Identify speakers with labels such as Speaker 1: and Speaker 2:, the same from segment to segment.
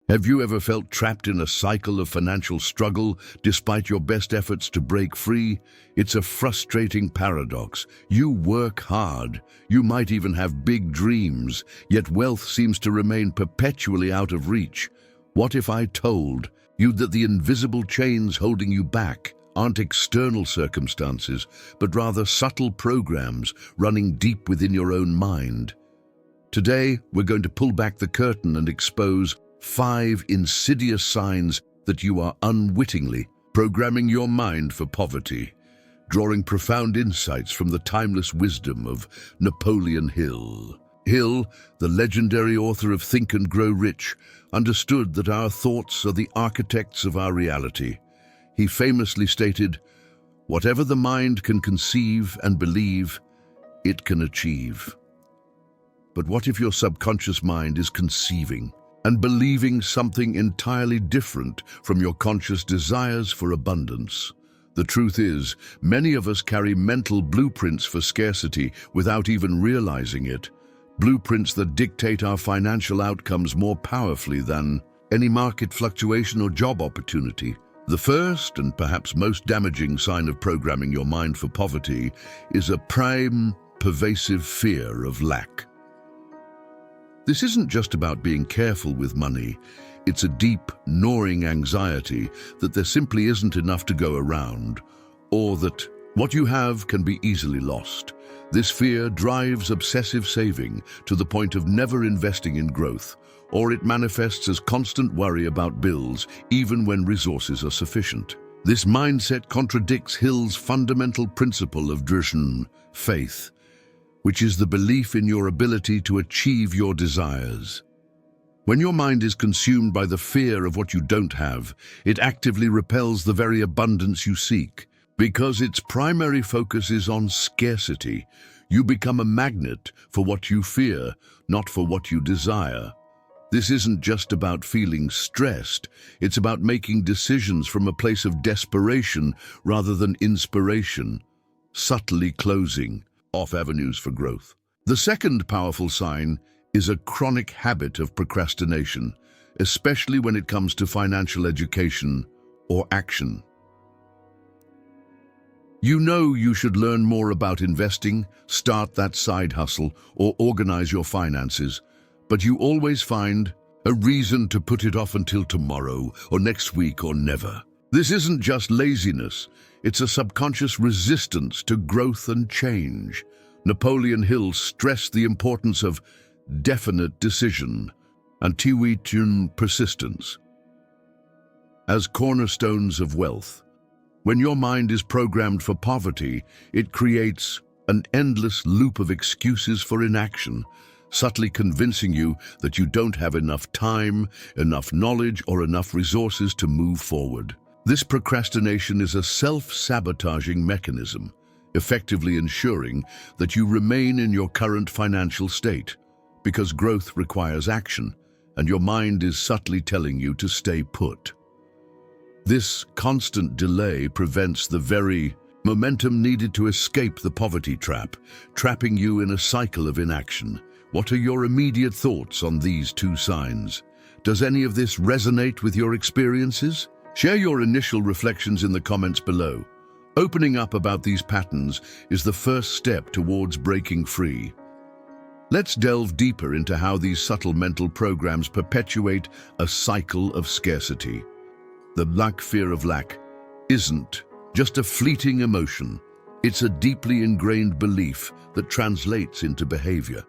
Speaker 1: Have you ever felt trapped in a cycle of financial struggle despite your best efforts to break free? It's a frustrating paradox. You work hard, you might even have big dreams, yet wealth seems to remain perpetually out of reach. What if I told you that the invisible chains holding you back aren't external circumstances, but rather subtle programs running deep within your own mind? Today, we're going to pull back the curtain and expose 5 insidious signs that you are unwittingly programming your mind for poverty, drawing profound insights from the timeless wisdom of Napoleon Hill. Hill, the legendary author of Think and Grow Rich, understood that our thoughts are the architects of our reality. He famously stated, "Whatever the mind can conceive and believe, it can achieve." But what if your subconscious mind is conceiving and believing something entirely different from your conscious desires for abundance? The truth is, many of us carry mental blueprints for scarcity without even realizing it. Blueprints that dictate our financial outcomes more powerfully than any market fluctuation or job opportunity. The first and perhaps most damaging sign of programming your mind for poverty is a prime, pervasive fear of lack. This isn't just about being careful with money. It's a deep, gnawing anxiety that there simply isn't enough to go around, or that what you have can be easily lost. This fear drives obsessive saving to the point of never investing in growth, or it manifests as constant worry about bills, even when resources are sufficient. This mindset contradicts Hill's fundamental principle of Drishn, faith, which is the belief in your ability to achieve your desires. When your mind is consumed by the fear of what you don't have, it actively repels the very abundance you seek. Because its primary focus is on scarcity, you become a magnet for what you fear, not for what you desire. This isn't just about feeling stressed, it's about making decisions from a place of desperation rather than inspiration, subtly closing off avenues for growth. The second powerful sign is a chronic habit of procrastination, especially when it comes to financial education or action. You know you should learn more about investing, start that side hustle, or organize your finances, but you always find a reason to put it off until tomorrow, or next week, or never. This isn't just laziness, it's a subconscious resistance to growth and change. Napoleon Hill stressed the importance of definite decision and persistence as cornerstones of wealth. When your mind is programmed for poverty, it creates an endless loop of excuses for inaction, subtly convincing you that you don't have enough time, enough knowledge, or enough resources to move forward. This procrastination is a self-sabotaging mechanism, effectively ensuring that you remain in your current financial state, because growth requires action, and your mind is subtly telling you to stay put. This constant delay prevents the very momentum needed to escape the poverty trap, trapping you in a cycle of inaction. What are your immediate thoughts on these 2 signs? Does any of this resonate with your experiences? Share your initial reflections in the comments below. Opening up about these patterns is the first step towards breaking free. Let's delve deeper into how these subtle mental programs perpetuate a cycle of scarcity. The fear of lack isn't just a fleeting emotion. It's a deeply ingrained belief that translates into behavior.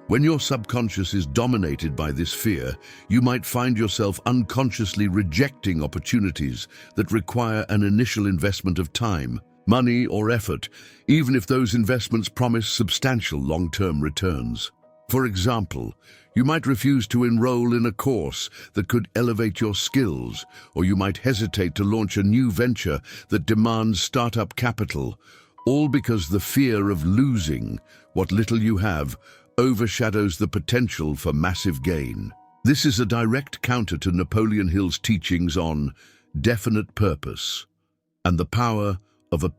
Speaker 1: When your subconscious is dominated by this fear, you might find yourself unconsciously rejecting opportunities that require an initial investment of time, money, or effort, even if those investments promise substantial long-term returns. For example, you might refuse to enroll in a course that could elevate your skills, or you might hesitate to launch a new venture that demands startup capital, all because the fear of losing what little you have overshadows the potential for massive gain. This is a direct counter to Napoleon Hill's teachings on definite purpose and the power of a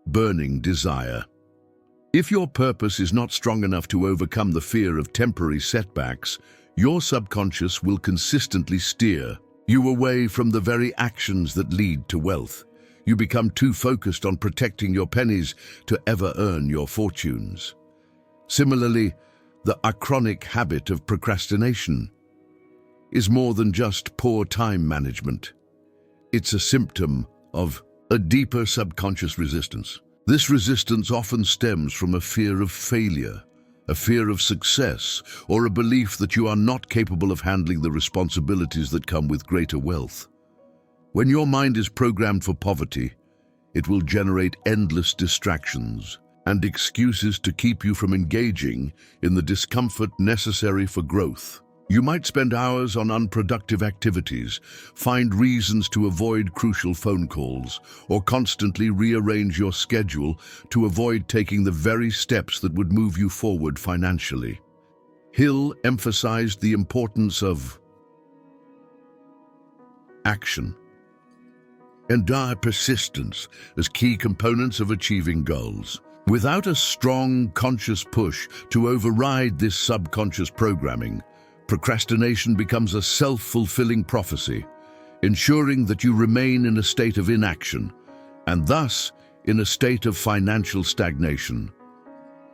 Speaker 1: burning desire. If your purpose is not strong enough to overcome the fear of temporary setbacks, your subconscious will consistently steer you away from the very actions that lead to wealth. You become too focused on protecting your pennies to ever earn your fortunes. Similarly, the chronic habit of procrastination is more than just poor time management. It's a symptom of a deeper subconscious resistance. This resistance often stems from a fear of failure, a fear of success, or a belief that you are not capable of handling the responsibilities that come with greater wealth. When your mind is programmed for poverty, it will generate endless distractions and excuses to keep you from engaging in the discomfort necessary for growth. You might spend hours on unproductive activities, find reasons to avoid crucial phone calls, or constantly rearrange your schedule to avoid taking the very steps that would move you forward financially. Hill emphasized the importance of action and dire persistence as key components of achieving goals. Without a strong, conscious push to override this subconscious programming, procrastination becomes a self-fulfilling prophecy, ensuring that you remain in a state of inaction, and thus in a state of financial stagnation.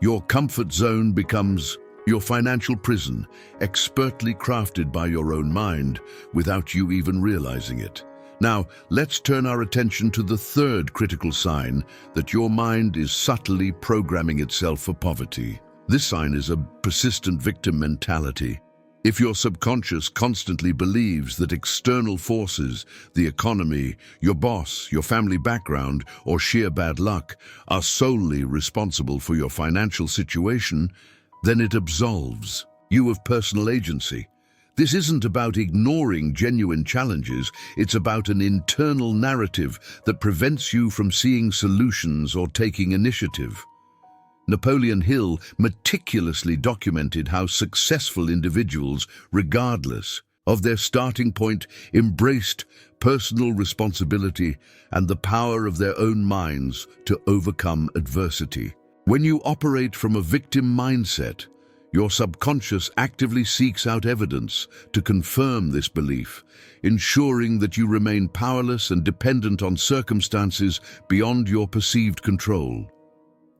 Speaker 1: Your comfort zone becomes your financial prison, expertly crafted by your own mind without you even realizing it. Now, let's turn our attention to the third critical sign that your mind is subtly programming itself for poverty. This sign is a persistent victim mentality. If your subconscious constantly believes that external forces, the economy, your boss, your family background, or sheer bad luck are solely responsible for your financial situation, then it absolves you of personal agency. This isn't about ignoring genuine challenges, it's about an internal narrative that prevents you from seeing solutions or taking initiative. Napoleon Hill meticulously documented how successful individuals, regardless of their starting point, embraced personal responsibility and the power of their own minds to overcome adversity. When you operate from a victim mindset, your subconscious actively seeks out evidence to confirm this belief, ensuring that you remain powerless and dependent on circumstances beyond your perceived control.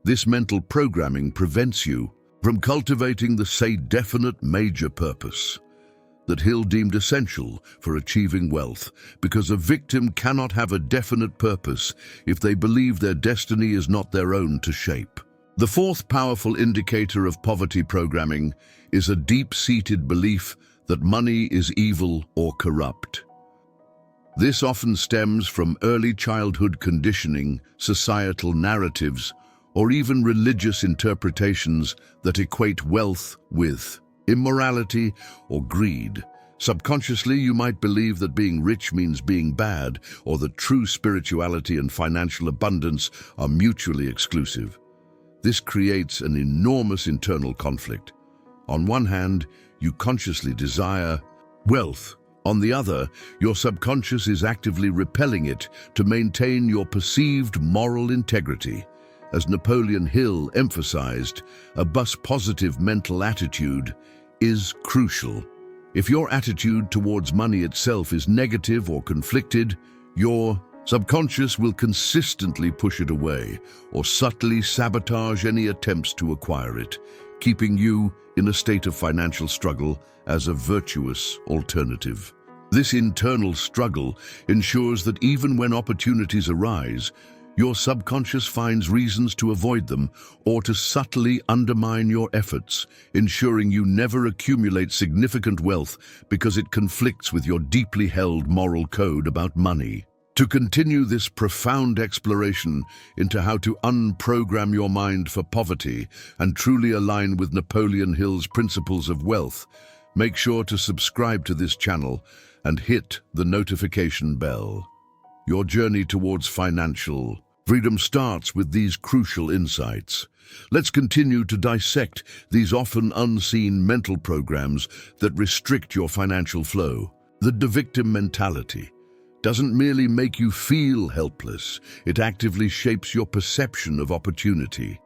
Speaker 1: This mental programming prevents you from cultivating the definite major purpose that Hill deemed essential for achieving wealth, because a victim cannot have a definite purpose if they believe their destiny is not their own to shape. The fourth powerful indicator of poverty programming is a deep-seated belief that money is evil or corrupt. This often stems from early childhood conditioning, societal narratives, or even religious interpretations that equate wealth with immorality or greed. Subconsciously, you might believe that being rich means being bad, or that true spirituality and financial abundance are mutually exclusive. This creates an enormous internal conflict. On one hand, you consciously desire wealth. On the other, your subconscious is actively repelling it to maintain your perceived moral integrity. As Napoleon Hill emphasized, a positive mental attitude is crucial. If your attitude towards money itself is negative or conflicted, your subconscious will consistently push it away or subtly sabotage any attempts to acquire it, keeping you in a state of financial struggle as a virtuous alternative. This internal struggle ensures that even when opportunities arise, your subconscious finds reasons to avoid them or to subtly undermine your efforts, ensuring you never accumulate significant wealth because it conflicts with your deeply held moral code about money. To continue this profound exploration into how to unprogram your mind for poverty and truly align with Napoleon Hill's principles of wealth, make sure to subscribe to this channel and hit the notification bell. Your journey towards financial freedom starts with these crucial insights. Let's continue to dissect these often unseen mental programs that restrict your financial flow. The victim mentality doesn't merely make you feel helpless, it actively shapes your perception of opportunity.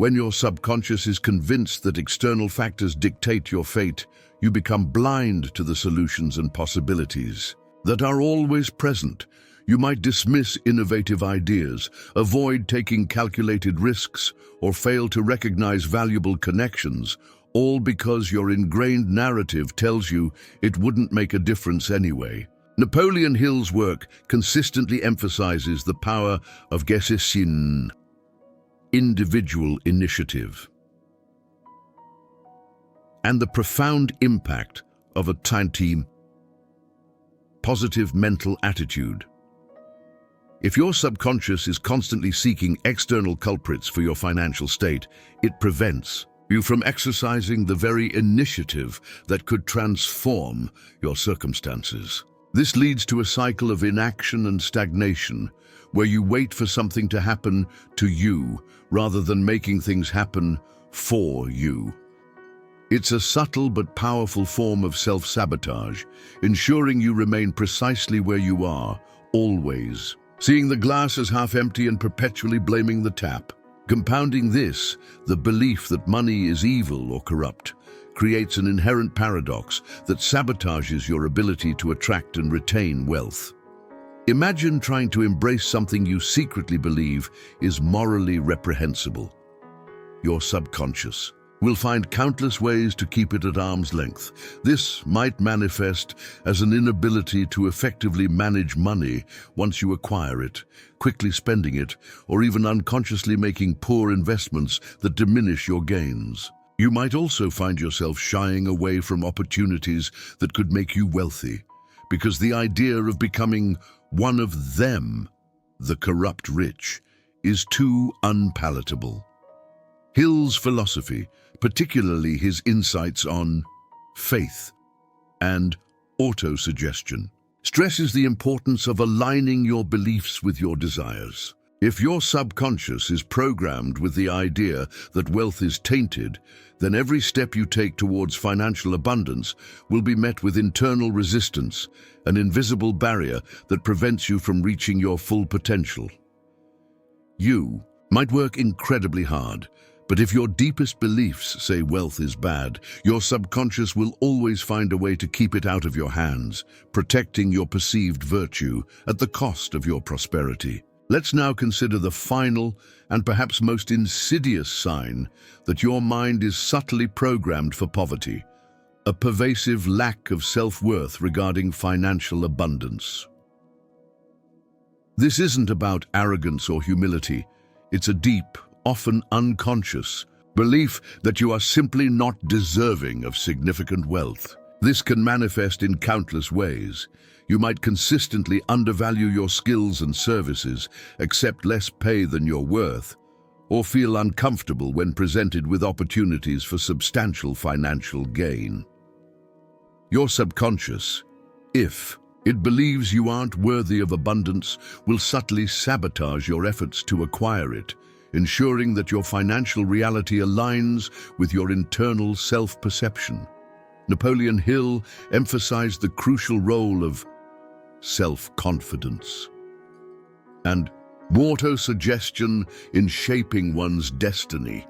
Speaker 1: When your subconscious is convinced that external factors dictate your fate, you become blind to the solutions and possibilities that are always present. You might dismiss innovative ideas, avoid taking calculated risks, or fail to recognize valuable connections, all because your ingrained narrative tells you it wouldn't make a difference anyway. Napoleon Hill's work consistently emphasizes the power of Gesessin, individual initiative, and the profound impact of a team positive mental attitude. If your subconscious is constantly seeking external culprits for your financial state, it prevents you from exercising the very initiative that could transform your circumstances. This leads to a cycle of inaction and stagnation, where you wait for something to happen to you rather than making things happen for you. It's a subtle but powerful form of self-sabotage, ensuring you remain precisely where you are, always, seeing the glass as half empty and perpetually blaming the tap. Compounding this, the belief that money is evil or corrupt creates an inherent paradox that sabotages your ability to attract and retain wealth. Imagine trying to embrace something you secretly believe is morally reprehensible. Your subconscious will find countless ways to keep it at arm's length. This might manifest as an inability to effectively manage money once you acquire it, quickly spending it, or even unconsciously making poor investments that diminish your gains. You might also find yourself shying away from opportunities that could make you wealthy, because the idea of becoming one of them, the corrupt rich, is too unpalatable. Hill's philosophy, particularly his insights on faith and autosuggestion, stresses the importance of aligning your beliefs with your desires. If your subconscious is programmed with the idea that wealth is tainted, then every step you take towards financial abundance will be met with internal resistance, an invisible barrier that prevents you from reaching your full potential. You might work incredibly hard, but if your deepest beliefs say wealth is bad, your subconscious will always find a way to keep it out of your hands, protecting your perceived virtue at the cost of your prosperity. Let's now consider the final and perhaps most insidious sign that your mind is subtly programmed for poverty: a pervasive lack of self-worth regarding financial abundance. This isn't about arrogance or humility. It's a deep, often unconscious, belief that you are simply not deserving of significant wealth. This can manifest in countless ways. You might consistently undervalue your skills and services, accept less pay than you're worth, or feel uncomfortable when presented with opportunities for substantial financial gain. Your subconscious, if it believes you aren't worthy of abundance, will subtly sabotage your efforts to acquire it, ensuring that your financial reality aligns with your internal self-perception. Napoleon Hill emphasized the crucial role of self-confidence and autosuggestion in shaping one's destiny.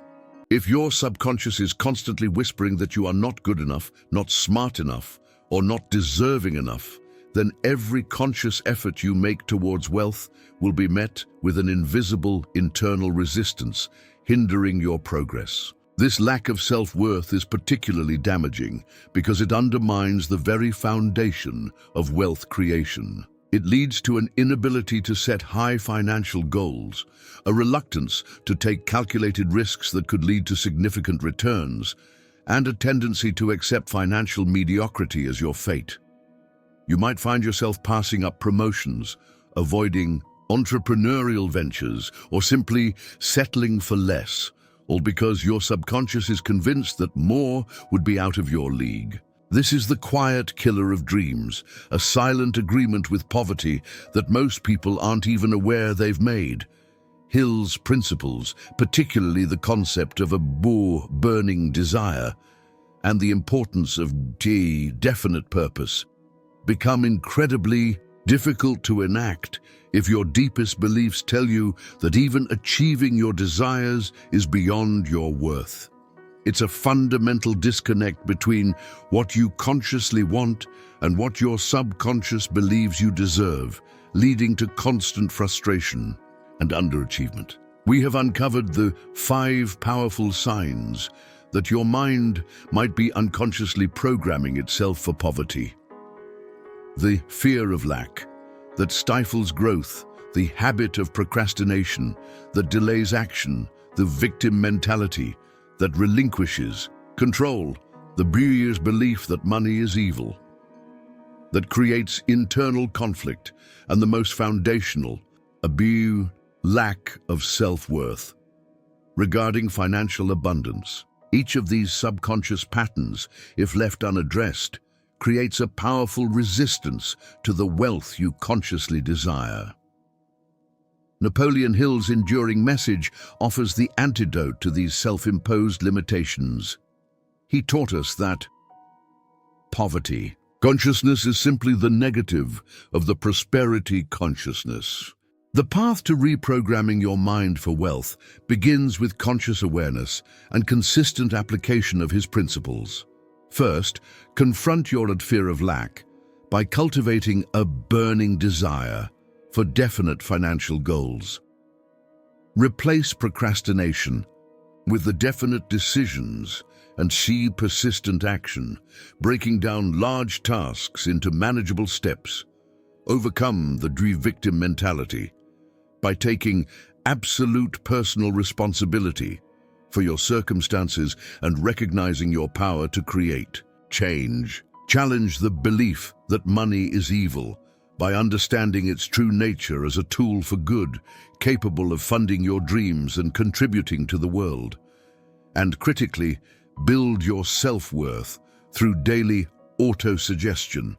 Speaker 1: If your subconscious is constantly whispering that you are not good enough, not smart enough, or not deserving enough, then every conscious effort you make towards wealth will be met with an invisible internal resistance, hindering your progress. This lack of self-worth is particularly damaging because it undermines the very foundation of wealth creation. It leads to an inability to set high financial goals, a reluctance to take calculated risks that could lead to significant returns, and a tendency to accept financial mediocrity as your fate. You might find yourself passing up promotions, avoiding entrepreneurial ventures, or simply settling for less, all because your subconscious is convinced that more would be out of your league. This is the quiet killer of dreams, a silent agreement with poverty that most people aren't even aware they've made. Hill's principles, particularly the concept of a burning desire and the importance of definite purpose, become incredibly difficult to enact If your deepest beliefs tell you that even achieving your desires is beyond your worth. It's a fundamental disconnect between what you consciously want and what your subconscious believes you deserve, leading to constant frustration and underachievement. We have uncovered the 5 powerful signs that your mind might be unconsciously programming itself for poverty. The fear of lack that stifles growth, the habit of procrastination that delays action, the victim mentality that relinquishes control, the Breuer's belief that money is evil, that creates internal conflict, and the most foundational, a Breuer lack of self-worth. Regarding financial abundance, each of these subconscious patterns, if left unaddressed, creates a powerful resistance to the wealth you consciously desire. Napoleon Hill's enduring message offers the antidote to these self-imposed limitations. He taught us that poverty consciousness is simply the negative of the prosperity consciousness. The path to reprogramming your mind for wealth begins with conscious awareness and consistent application of his principles. First, confront your fear of lack by cultivating a burning desire for definite financial goals. Replace procrastination with the definite decisions and see persistent action, breaking down large tasks into manageable steps. Overcome the victim mentality by taking absolute personal responsibility for your circumstances and recognizing your power to create change. Challenge the belief that money is evil by understanding its true nature as a tool for good, capable of funding your dreams and contributing to the world. And critically, build your self-worth through daily auto-suggestion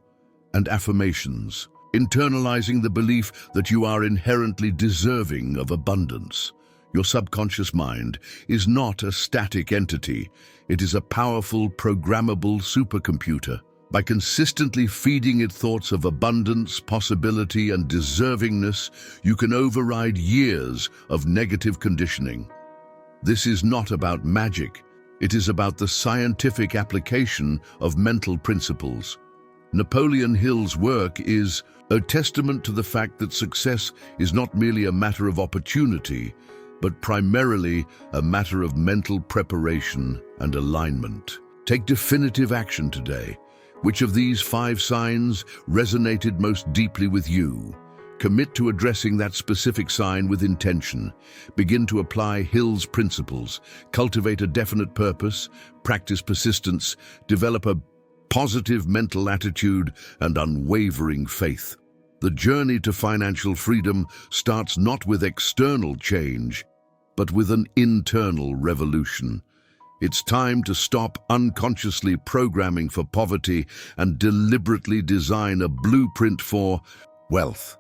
Speaker 1: and affirmations, internalizing the belief that you are inherently deserving of abundance. Your subconscious mind is not a static entity. It is a powerful, programmable supercomputer. By consistently feeding it thoughts of abundance, possibility, and deservingness, you can override years of negative conditioning. This is not about magic. It is about the scientific application of mental principles. Napoleon Hill's work is a testament to the fact that success is not merely a matter of opportunity, but primarily a matter of mental preparation and alignment. Take definitive action today. Which of these 5 signs resonated most deeply with you? Commit to addressing that specific sign with intention. Begin to apply Hill's principles. Cultivate a definite purpose, practice persistence, develop a positive mental attitude, and unwavering faith. The journey to financial freedom starts not with external change, but with an internal revolution. It's time to stop unconsciously programming for poverty and deliberately design a blueprint for wealth.